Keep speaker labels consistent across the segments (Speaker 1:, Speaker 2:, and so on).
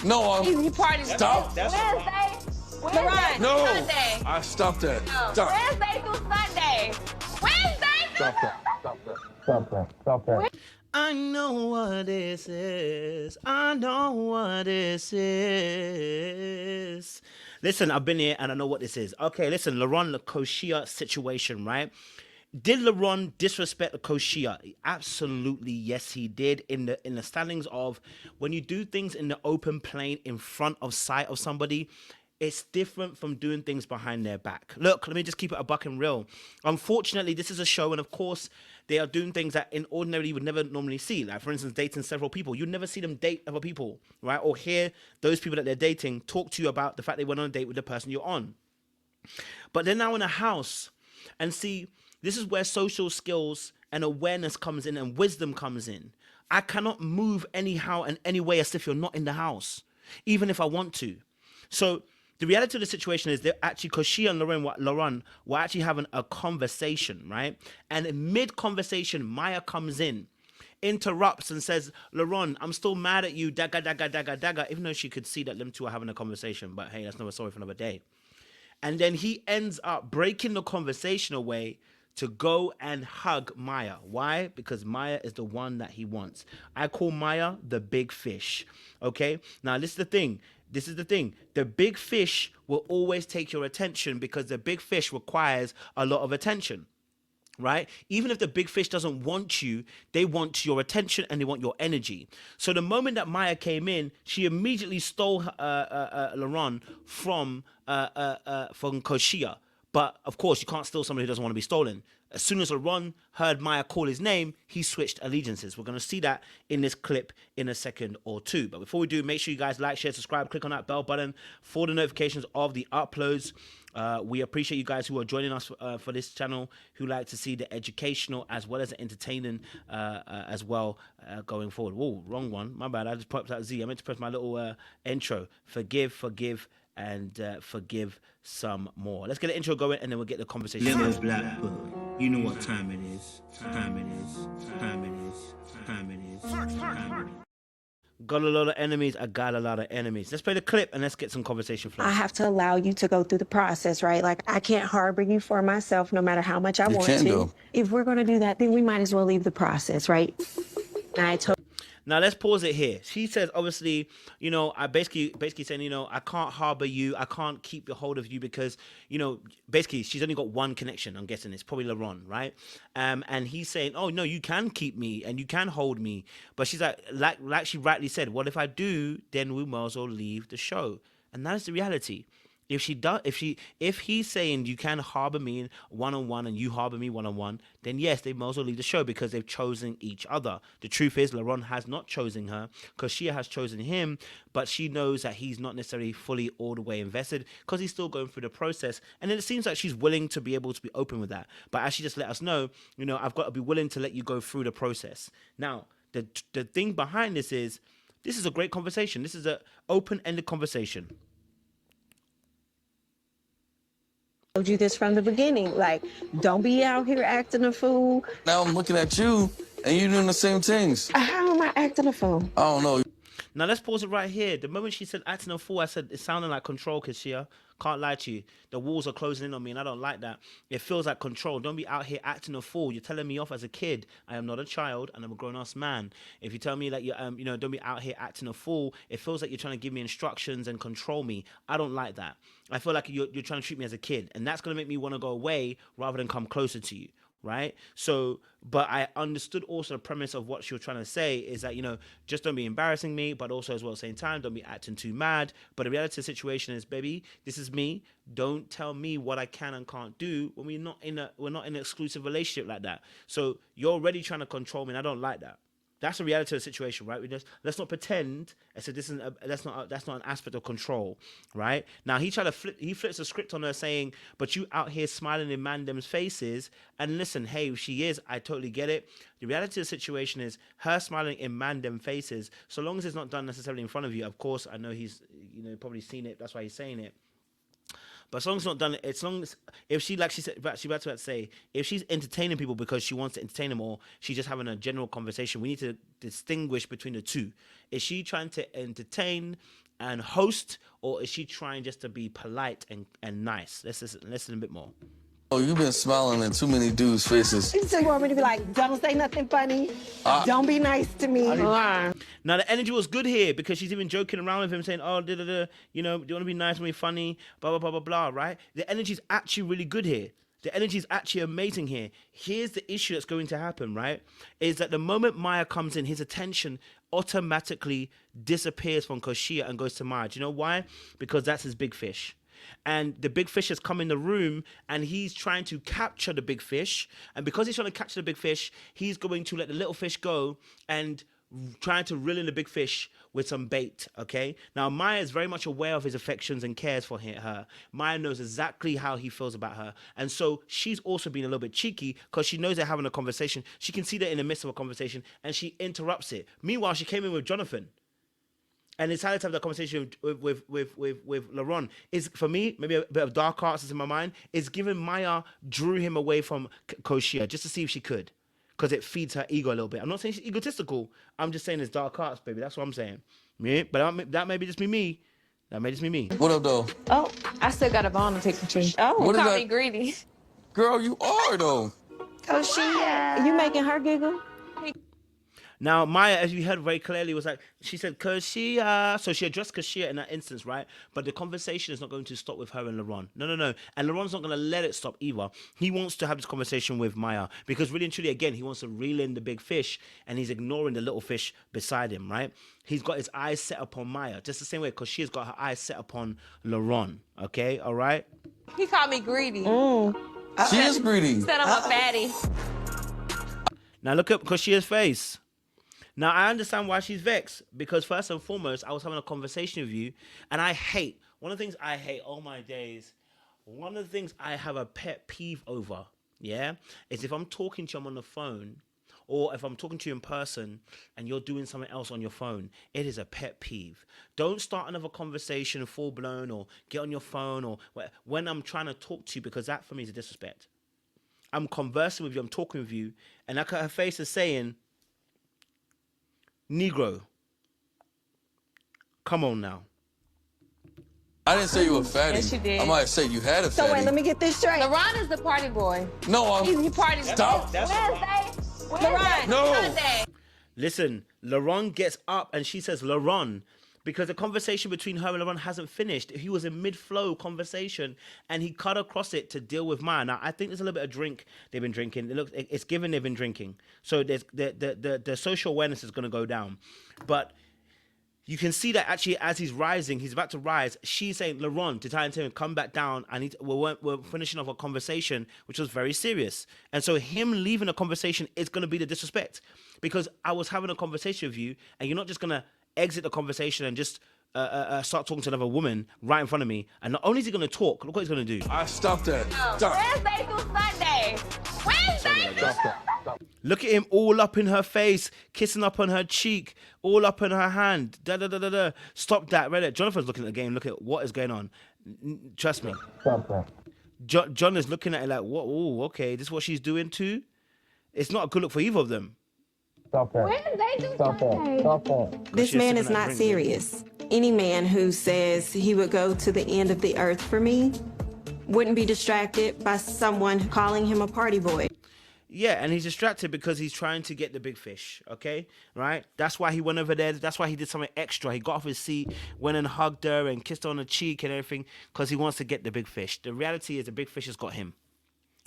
Speaker 1: No,
Speaker 2: He party
Speaker 1: stop.
Speaker 2: Wednesday.
Speaker 1: No.
Speaker 2: Sunday.
Speaker 1: I stopped that.
Speaker 2: No.
Speaker 1: Stop.
Speaker 2: Wednesday through Sunday. Wednesday through
Speaker 1: Stop that. Stop that. Stop that. Stop that.
Speaker 3: I know what this is. I know what this is. Listen, I've been here and I know what this is. Okay, listen, Laron, the Kosheia situation, right? Did Laron disrespect the Kosheia? Absolutely, yes, he did. In the standings of when you do things in the open plain in front of sight of somebody, it's different from doing things behind their back. Look, let me just keep it a buck and real. Unfortunately, this is a show, and of course, they are doing things that in ordinary you would never normally see. Like, for instance, dating several people. You'd never see them date other people, right? Or hear those people that they're dating talk to you about the fact they went on a date with the person you're on. But they're now in a house, and see, this is where social skills and awareness comes in and wisdom comes in. I cannot move anyhow and any way as if you're not in the house, even if I want to. So the reality of the situation is that actually Kosheia and Laron were actually having a conversation, right? And in mid-conversation, Maya comes in, interrupts and says, Laron, I'm still mad at you, dagga, dagga, dagga, dagga, even though she could see that them two are having a conversation. But hey, that's another story for another day. And then he ends up breaking the conversation away to go and hug Maya. Why? Because Maya is the one that he wants. I call Maya the big fish. Okay? Now, this is the thing. The big fish will always take your attention because the big fish requires a lot of attention. Right? Even if the big fish doesn't want you, they want your attention and they want your energy. So the moment that Maya came in, she immediately stole Laron from Kosheia. But of course, you can't steal somebody who doesn't want to be stolen. As soon as Laron heard Maya call his name, he switched allegiances. We're going to see that in this clip in a second or two. But before we do, make sure you guys like, share, subscribe, click on that bell button for the notifications of the uploads. We appreciate you guys who are joining us for this channel, who like to see the educational as well as the entertaining as well going forward. Whoa, wrong one. My bad. I just popped out Z. I meant to press my little intro. Forgive, and forgive some more. Let's get the intro going and then we'll get the conversation.
Speaker 4: Little black boy, you know what time it is. Time it is.
Speaker 3: Got a lot of enemies. I got a lot of enemies. Let's play the clip and let's get some conversation flowing.
Speaker 5: I have to allow you to go through the process, right? Like, I can't harbor you for myself no matter how much I want to.
Speaker 1: though.
Speaker 5: If we're going to do that, then we might as well leave the process, right? And I told
Speaker 3: Now let's pause it here. She says, obviously, you know, I basically saying, you know, I can't harbor you, I can't keep a hold of you because, you know, basically she's only got one connection. I'm guessing it's probably Laron, right? And he's saying, oh no, you can keep me and you can hold me, but she's like she rightly said, what if I do? Then we might as well leave the show, and that is the reality. If he's saying you can harbor me one-on-one and you harbor me one-on-one, then yes, they might as well leave the show because they've chosen each other. The truth is, Laron has not chosen her, Kosheia has chosen him, but she knows that he's not necessarily fully all the way invested because he's still going through the process. And then it seems like she's willing to be able to be open with that. But as she just let us know, you know, I've got to be willing to let you go through the process. Now, the thing behind this is a great conversation. This is an open-ended conversation.
Speaker 5: you this from the beginning. Like, don't be out here acting a fool.
Speaker 1: Now I'm looking at you and you're doing the same things.
Speaker 5: How am I acting a fool?
Speaker 1: I don't know.
Speaker 3: Now let's pause it right here. The moment she said acting a fool, I said it sounded like control, Kosheia. Can't lie to you. The walls are closing in on me and I don't like that. It feels like control. Don't be out here acting a fool. You're telling me off as a kid. I am not a child and I'm a grown-ass man. If you tell me that you're, you know, don't be out here acting a fool, it feels like you're trying to give me instructions and control me. I don't like that. I feel like you're trying to treat me as a kid, and that's going to make me want to go away rather than come closer to you. Right? So, but I understood also the premise of what she was trying to say is that, you know, just don't be embarrassing me, but also as well at the same time, don't be acting too mad. But the reality of the situation is, baby, this is me. Don't tell me what I can and can't do when we're not in an exclusive relationship like that. So you're already trying to control me, and I don't like that. That's the reality of the situation, right? Let's not pretend. I said that's not an aspect of control, right? Now he flips the script on her saying, "But you out here smiling in mandem's faces." And listen, hey, she is. I totally get it. The reality of the situation is her smiling in mandem faces. So long as it's not done necessarily in front of you. Of course, I know he's probably seen it. That's why he's saying it. But as long as it's not done, as long as if she like she said, she about to say, if she's entertaining people because she wants to entertain them, or she's just having a general conversation, we need to distinguish between the two. Is she trying to entertain and host, or is she trying just to be polite and nice? Let's listen a bit more.
Speaker 1: Oh, you've been smiling in too many dudes' faces.
Speaker 5: So you want me to be like, don't say nothing funny? Don't be nice to me.
Speaker 3: Now the energy was good here because she's even joking around with him, saying, "Oh, you know, do you want to be nice and be funny?" Blah blah blah blah blah. Right? The energy's actually really good here. The energy is actually amazing here. Here's the issue that's going to happen, right? Is that the moment Maya comes in, his attention automatically disappears from Kosheia and goes to Maya. Do you know why? Because that's his big fish. And the big fish has come in the room and he's trying to capture the big fish. And because he's trying to capture the big fish, he's going to let the little fish go and trying to reel in the big fish with some bait, okay? Now, Maya is very much aware of his affections and cares for her. Maya knows exactly how he feels about her. And so she's also being a little bit cheeky because she knows they're having a conversation. She can see that in the midst of a conversation and she interrupts it. Meanwhile, she came in with Jonathan and decided to have the conversation with Laron. Is, for me, maybe a bit of dark arts is in my mind, is giving Maya drew him away from Kosheia just to see if she could. Because it feeds her ego a little bit. I'm not saying she's egotistical. I'm just saying it's dark arts, baby. That's what I'm saying. Yeah, but that may be just be me. That may just be me.
Speaker 1: What up, though?
Speaker 2: Oh, I still got a bone to pick between. Oh,
Speaker 1: What is
Speaker 2: call
Speaker 1: that?
Speaker 2: me greedy.
Speaker 1: Girl, you are, though.
Speaker 5: Kosheia, you making her giggle?
Speaker 3: Now, Maya, as you heard very clearly, was like, she said, Kosheia. So she addressed Kosheia in that instance, right? But the conversation is not going to stop with her and Laron. No. And Laron's not going to let it stop either. He wants to have this conversation with Maya because really and truly, again, he wants to reel in the big fish and he's ignoring the little fish beside him, right? He's got his eyes set upon Maya, just the same way Koshia's got her eyes set upon Laron, okay? All right?
Speaker 2: He called me greedy.
Speaker 1: She is greedy.
Speaker 2: Said I'm a fatty.
Speaker 3: Now look at Koshia's face. Now, I understand why she's vexed, because first and foremost, I was having a conversation with you, and one of the things I hate, oh my days, one of the things I have a pet peeve over, yeah, is if I'm talking to you on the phone, or if I'm talking to you in person, and you're doing something else on your phone, it is a pet peeve. Don't start another conversation full-blown, or get on your phone, or when I'm trying to talk to you, because that for me is a disrespect. I'm conversing with you, I'm talking with you, and look at her face is saying, Negro, come on now.
Speaker 1: I didn't say you were fatty.
Speaker 2: Yes, you did.
Speaker 1: I might say you had a fatty.
Speaker 5: So wait, let me get this straight.
Speaker 2: Laron is the party boy.
Speaker 1: No, I'm...
Speaker 2: He parties
Speaker 1: Stop.
Speaker 2: Wednesday. Laron.
Speaker 1: No.
Speaker 2: Sunday.
Speaker 3: Listen, Laron gets up and she says, Laron, because the conversation between her and Laron hasn't finished. He was in mid-flow conversation and he cut across it to deal with Maya. Now, I think there's a little bit of drink they've been drinking. It's given they've been drinking. So there's the social awareness is going to go down. But you can see that actually as he's rising, he's about to rise, she's saying, Laron, to tell him, come back down. We're finishing off a conversation, which was very serious. And so him leaving the conversation is going to be the disrespect. Because I was having a conversation with you and you're not just going to exit the conversation and just start talking to another woman right in front of me. And not only is he going to talk, look what he's going to do.
Speaker 1: I stopped that. Stop.
Speaker 2: Wednesday through Sunday. Wednesday through Sunday.
Speaker 3: Look at him all up in her face, kissing up on her cheek, all up in her hand. Stop that. Right there. Jonathan's looking at the game. Look at what is going on. Trust me.
Speaker 1: Stop that.
Speaker 3: John is looking at it like, what? Oh, okay. This is what she's doing too? It's not a good look for either of them.
Speaker 1: Stop that.
Speaker 2: Wednesday through Sunday.
Speaker 1: Stop that.
Speaker 5: This
Speaker 3: She's
Speaker 5: man
Speaker 3: sipping
Speaker 5: is
Speaker 3: that
Speaker 5: not
Speaker 3: drink,
Speaker 5: serious. Any man who says he would go to the end of the earth for me wouldn't be distracted by someone calling him a party boy.
Speaker 3: Yeah, and he's distracted because he's trying to get the big fish, okay? Right? That's why he went over there. That's why he did something extra. He got off his seat, went and hugged her and kissed her on the cheek and everything because he wants to get the big fish. The reality is the big fish has got him.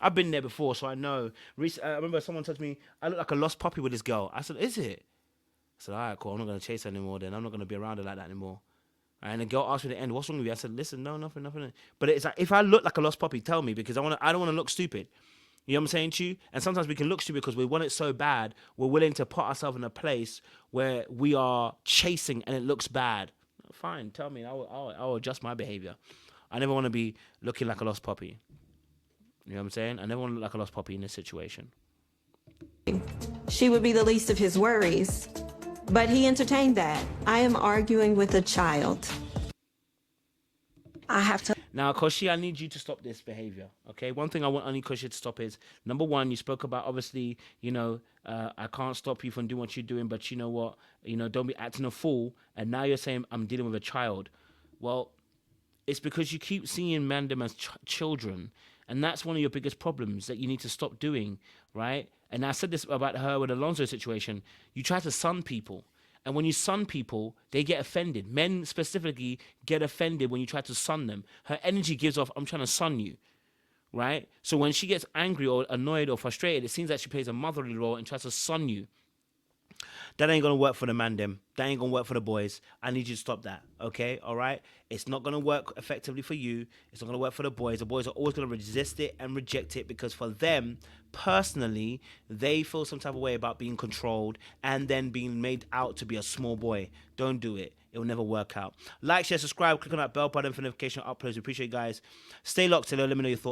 Speaker 3: I've been there before, so I know. I remember someone told me, I look like a lost puppy with this girl. I said, is it? I said, all right, cool. I'm not going to chase her anymore then. I'm not going to be around her like that anymore. And the girl asked me at the end, what's wrong with you? I said, listen, no, nothing. But it's like, if I look like a lost puppy, tell me, because I don't want to look stupid. You know what I'm saying to you? And sometimes we can look stupid because we want it so bad, we're willing to put ourselves in a place where we are chasing and it looks bad. Fine, tell me. I'll adjust my behavior. I never want to be looking like a lost puppy. You know what I'm saying? I never want to look like a lost puppy in this situation.
Speaker 5: She would be the least of his worries. But he entertained that. I am arguing with a child. I have to...
Speaker 3: Now, Kosheia, I need you to stop this behavior, okay? One thing I need Kosheia to stop is, number one, you spoke about, obviously, I can't stop you from doing what you're doing, but you know what? Don't be acting a fool. And now you're saying, I'm dealing with a child. Well, it's because you keep seeing mandem as children. And that's one of your biggest problems that you need to stop doing, right? And I said this about her with Alonso situation. You try to son people. And when you son people, they get offended. Men specifically get offended when you try to son them. Her energy gives off, I'm trying to son you, right? So when she gets angry or annoyed or frustrated, it seems like she plays a motherly role and tries to son you. That ain't gonna work for the man them. That ain't gonna work for the boys. I need you to stop that, okay? All right? It's not gonna work effectively for you. It's not gonna work for the boys. The boys are always gonna resist it and reject it because for them, personally, they feel some type of way about being controlled and then being made out to be a small boy. Don't do it. It will never work out. Like, share, subscribe, click on that bell button for notification uploads. We appreciate you guys. Stay locked till let me know your thoughts.